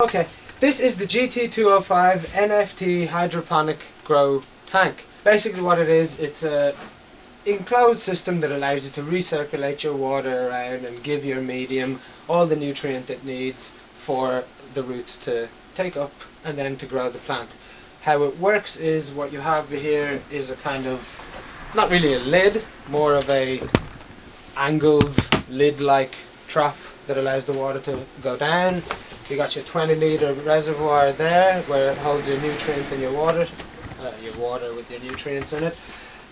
Okay, this is the GT205 NFT hydroponic grow tank. Basically what it is, it's a enclosed system that allows you to recirculate your water around and give your medium all the nutrient it needs for the roots to take up and then to grow the plant. How it works is, what you have here is a kind of, not really a lid, more of a angled lid-like trap that allows the water to go down. You got your 20-litre reservoir there where it holds your nutrient and your water with your nutrients in it.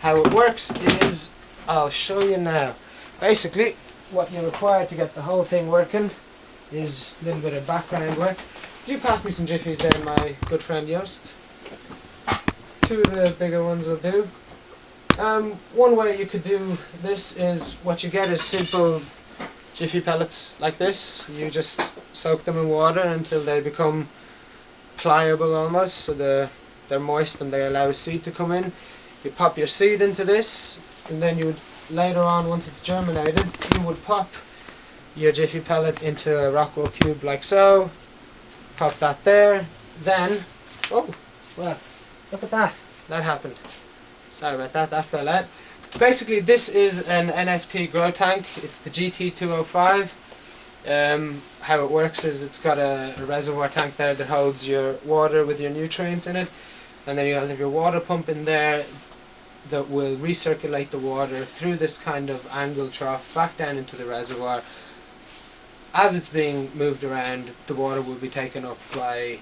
How it works is, I'll show you now. Basically, what you require to get the whole thing working is a little bit of background work. Could you pass me some Jiffies there, my good friend Yost? Two of the bigger ones will do. One way you could do this is, what you get is simple Jiffy pellets like this. You just soak them in water until they become pliable almost, so they're moist and they allow a seed to come in. You pop your seed into this, and then you would, later on, once it's germinated, you would pop your Jiffy pellet into a Rockwell cube like so. Pop that there. Then, oh, well, look at that. That happened. Sorry about that, that fell out. Basically, this is an NFT grow tank. It's the GT205. How it works is, it's got a reservoir tank there that holds your water with your nutrient in it, and then you have your water pump in there that will recirculate the water through this kind of angled trough back down into the reservoir. As it's being moved around, the water will be taken up by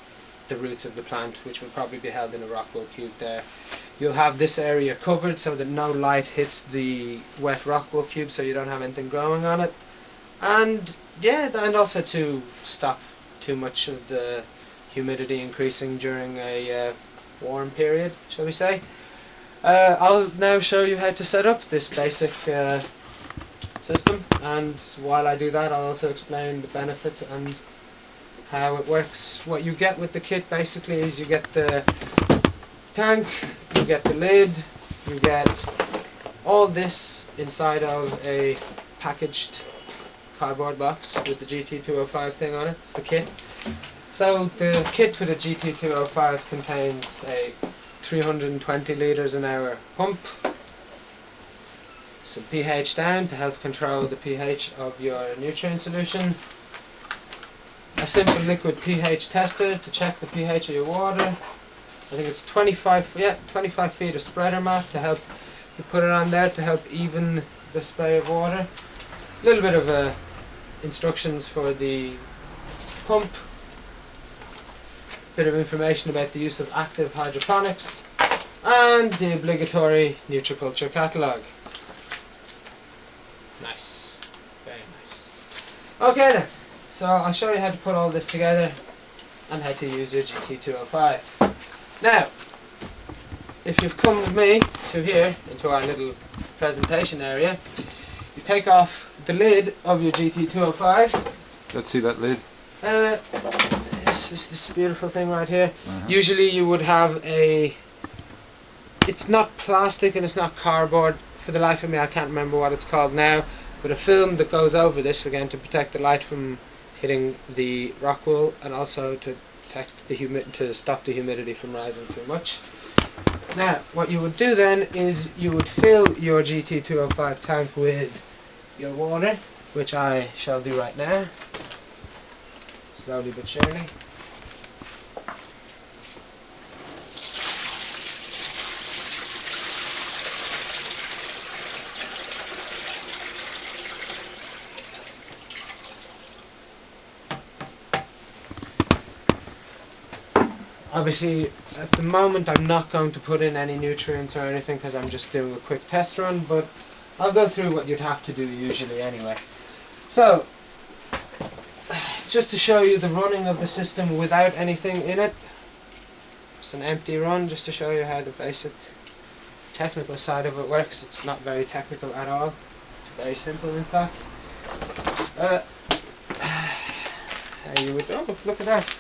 the roots of the plant, which will probably be held in a Rockwell cube there. You'll have this area covered so that no light hits the wet Rockwell cube, so you don't have anything growing on it. And yeah, and also to stop too much of the humidity increasing during a warm period, shall we say. I'll now show you how to set up this basic system, and while I do that, I'll also explain the benefits and how it works. What you get with the kit basically is, you get the tank, you get the lid, you get all this inside of a packaged cardboard box with the GT205 thing on it. It's the kit. So the kit for the GT205 contains a 320 litres an hour pump, some pH down to help control the pH of your nutrient solution, a simple liquid pH tester to check the pH of your water. I think it's 25 feet of spreader mat to help you put it on there to help even the spray of water. A little bit of instructions for the pump, bit of information about the use of active hydroponics, and the obligatory Nutriculture catalogue. Nice, very nice. Okay then, so I'll show you how to put all this together and how to use your GT205. Now, if you've come with me to here, into our little presentation area, you take off the lid of your GT205. Let's see that lid. This is this beautiful thing right here. Usually you would have a, it's not plastic and it's not cardboard, for the life of me I can't remember what it's called now, but a film that goes over this, again to protect the light from hitting the rock wool, and also to protect the to stop the humidity from rising too much. Now what you would do then is, you would fill your GT205 tank with your water, which I shall do right now, slowly but surely. Obviously, at the moment I'm not going to put in any nutrients or anything because I'm just doing a quick test run, but I'll go through what you'd have to do usually anyway. So, just to show you the running of the system without anything in it, it's an empty run, just to show you how the basic technical side of it works. It's not very technical at all, it's very simple in fact. How you would, oh look at that.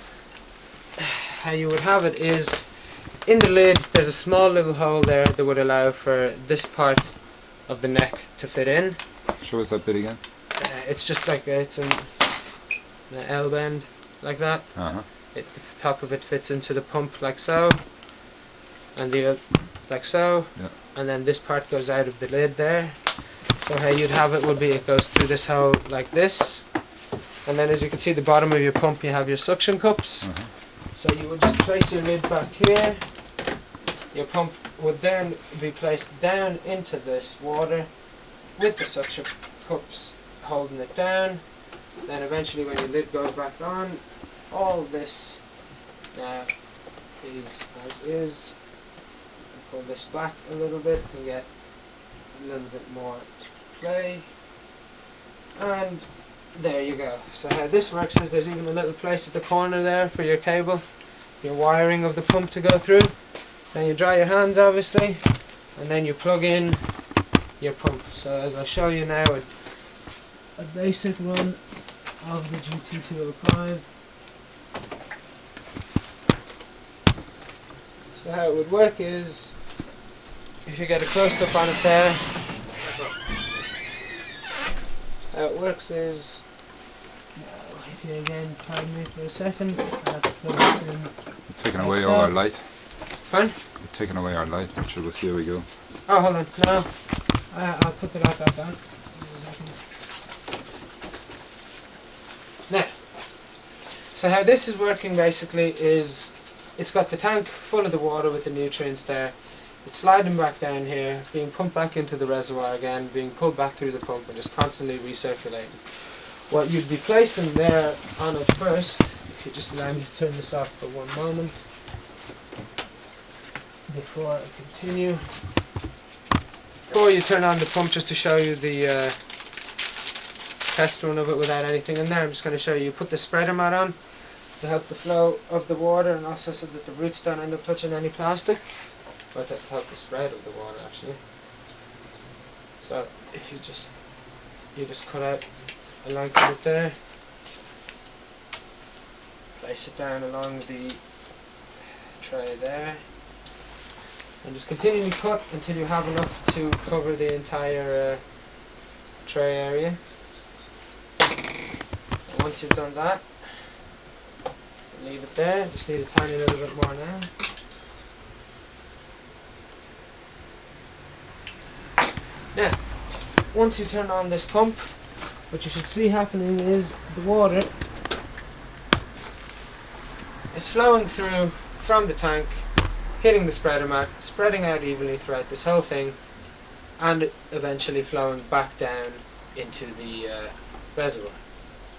How you would have it is, in the lid there's a small little hole there that would allow for this part of the neck to fit in. Show us that bit again. It's just like it's an L bend like that. the top of it fits into the pump like so, and the like so, yeah. and then this part goes out of the lid there. So how you'd have it would be it goes through this hole like this, and then as you can see the bottom of your pump you have your suction cups. So you would just place your lid back here. Your pump would then be placed down into this water with the suction cups holding it down. Then eventually when your lid goes back on, all this now is as is. Pull this back a little bit and get a little bit more to play. And there you go. So how this works is there's even a little place at the corner there for your cable, your wiring of the pump to go through. Then you dry your hands obviously, and then you plug in your pump. So as I'll show you now, a basic run of the GT205. So how it would work is, if you get a close-up on it there, how it works is, if you again pardon me for a second, I have to plug this in. You're taking away all our light. Fine? You're taking away our light. I'm sure we'll see how we go. Oh, hold on. No. I'll put the light back on. Just a second. Now, so how this is working basically is, it's got the tank full of the water with the nutrients there. It's sliding back down here, being pumped back into the reservoir again, being pulled back through the pump and just constantly recirculating. What you'd be placing there on it first, if you just allow me to turn this off for one moment before I continue. Before you turn on the pump, just to show you the test run of it without anything in there, I'm just going to show you. You put the spreader mat on to help the flow of the water and also so that the roots don't end up touching any plastic, or to help the spread of the water actually. So if you just cut out a length of it there, place it down along the tray there, and just continually cut until you have enough to cover the entire tray area. And once you've done that, leave it there. Just need a tiny little bit more now. Now, once you turn on this pump, what you should see happening is the water is flowing through from the tank, hitting the spreader mat, spreading out evenly throughout this whole thing, and eventually flowing back down into the reservoir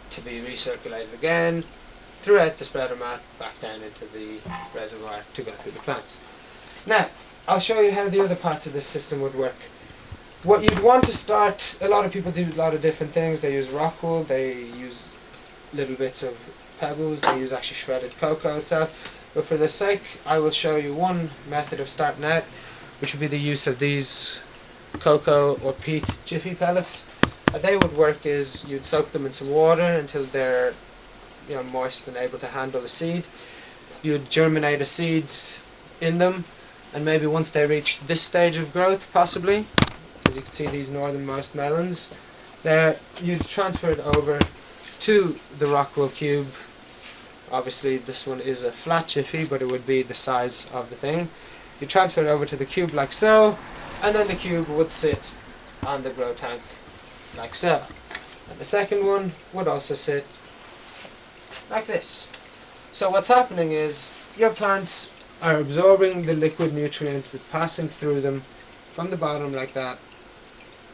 to be recirculated again throughout the spreader mat, back down into the reservoir to go through the plants. Now, I'll show you how the other parts of this system would work. What you'd want to start, a lot of people do a lot of different things. They use rock wool, they use little bits of pebbles, they use actually shredded cocoa itself. But for the sake, I will show you one method of starting out, which would be the use of these cocoa or peat jiffy pellets. How they would work is you'd soak them in some water until they're moist and able to handle the seed. You'd germinate a seed in them, and maybe once they reach this stage of growth, possibly, as you can see these northernmost melons, there you'd transfer it over to the rock wool cube. Obviously this one is a flat jiffy, but it would be the size of the thing. You transfer it over to the cube like so, and then the cube would sit on the grow tank like so. And the second one would also sit like this. So what's happening is your plants are absorbing the liquid nutrients that's passing through them from the bottom like that,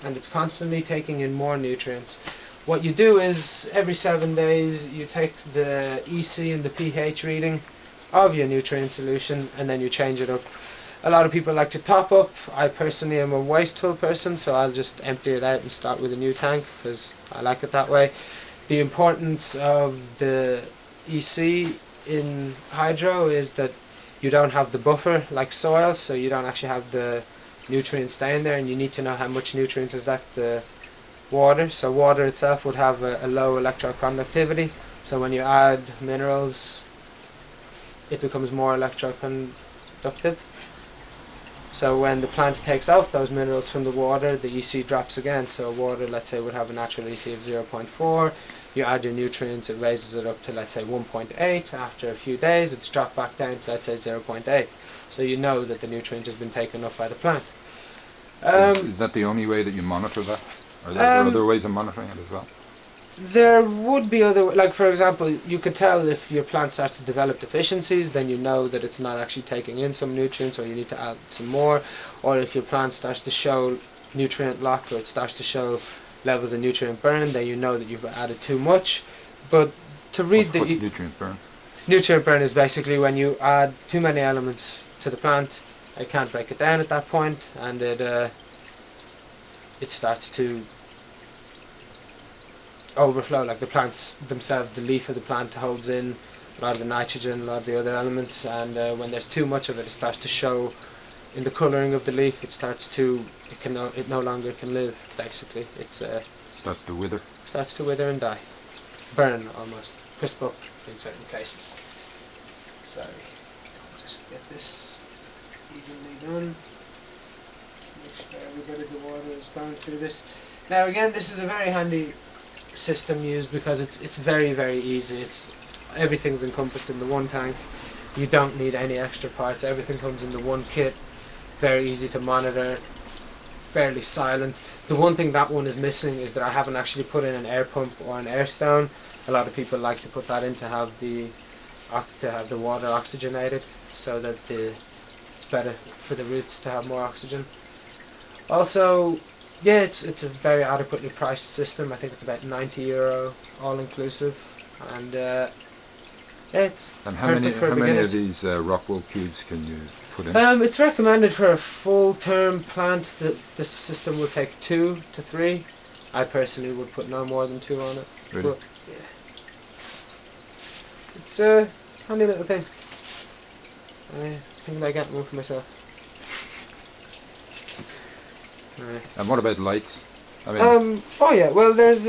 and it's constantly taking in more nutrients. What you do is every 7 days you take the EC and the pH reading of your nutrient solution and then you change it up. A lot of people like to top up. I personally am a wasteful person, so I'll just empty it out and start with a new tank because I like it that way. The importance of the EC in hydro is that you don't have the buffer like soil, so you don't actually have the nutrients down there, and you need to know how much nutrient is left the water. So water itself would have a low electroconductivity, so when you add minerals it becomes more electroconductive. So when the plant takes out those minerals from the water, the EC drops again. So water, let's say, would have a natural EC of 0.4. You add your nutrients, it raises it up to, let's say, 1.8. After a few days, it's dropped back down to, let's say, 0.8. So you know that the nutrient has been taken up by the plant. Is that the only way that you monitor that? Or are there other ways of monitoring it as well? There would be other, like for example, you could tell if your plant starts to develop deficiencies, then you know that it's not actually taking in some nutrients, or you need to add some more. Or if your plant starts to show nutrient lock, or it starts to show levels of nutrient burn, then you know that you've added too much. But to read What's nutrient burn? Nutrient burn is basically when you add too many elements to the plant, it can't break it down at that point, and it starts to overflow. Like the plants themselves, the leaf of the plant holds in a lot of the nitrogen, a lot of the other elements, and when there's too much of it, it starts to show in the colouring of the leaf. It no longer can live. Basically, starts to wither. Starts to wither and die, burn almost, crisp up in certain cases. Sorry, I'll just get this evenly done. Make sure everybody the water is going through this. Now again, this is a very handy system used because it's very, very easy. Everything's encompassed in the one tank. You don't need any extra parts. Everything comes in the one kit. Very easy to monitor, fairly silent. The one thing that one is missing is that I haven't actually put in an air pump or an air stone. A lot of people like to put that in to have the water oxygenated, so that it's better for the roots to have more oxygen. Also, yeah, it's a very adequately priced system. I think it's about €90 all inclusive, and yeah, it's perfect for beginners. How many of these rock wool cubes can you put in? It's recommended for a full-term plant that this system will take 2 to 3. I personally would put no more than 2 on it. Really? But, yeah. It's a handy little thing. I think I get one for myself. And what about lights? I mean, oh yeah, well there's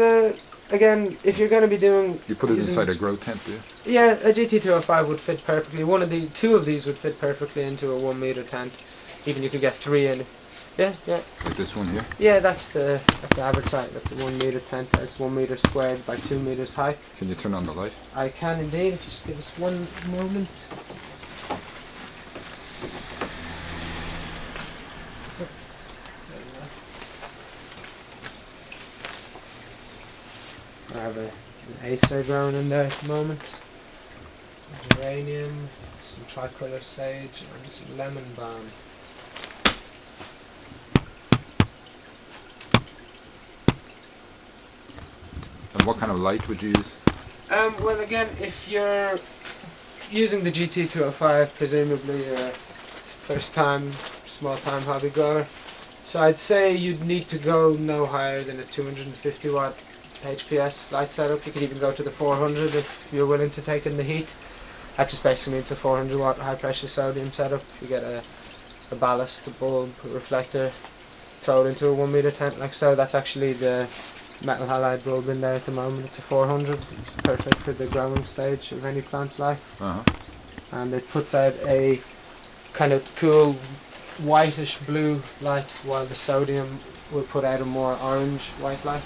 again, if you're going to be doing... You put it inside a grow tent, do you? Yeah, a GT205 would fit perfectly. Two of these would fit perfectly into a 1 meter tent. Even you could get 3 in. Yeah. Like this one here? Yeah, that's the average height. That's a 1 meter tent. It's 1 meter squared by 2 meters high. Can you turn on the light? I can indeed. Just give us one moment. I have an acer growing in there at the moment. Geranium, some tricolour sage, and some lemon balm. And what kind of light would you use? Well again, if you're using the GT205, presumably you're a first time, small time hobby grower. So I'd say you'd need to go no higher than a 250 watt HPS light setup. You could even go to the 400 if you're willing to take in the heat. That just basically means a 400 watt high pressure sodium setup. You get a ballast, a bulb, a reflector, throw it into a 1 meter tent like so. That's actually the metal halide bulb in there at the moment. It's a 400. It's perfect for the growing stage of any plant's life. And it puts out a kind of cool whitish blue light, while the sodium will put out a more orange white light.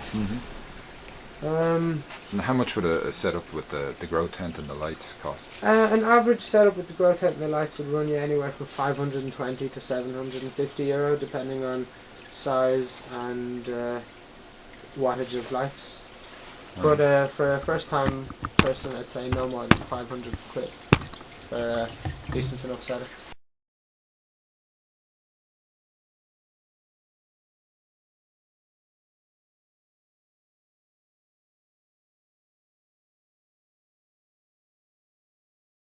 And how much would a setup with the grow tent and the lights cost? An average setup with the grow tent and the lights would run you anywhere from 520 to 750 euro, depending on size and wattage of lights. But for a first time person, I'd say no more than 500 quid for a decent enough setup.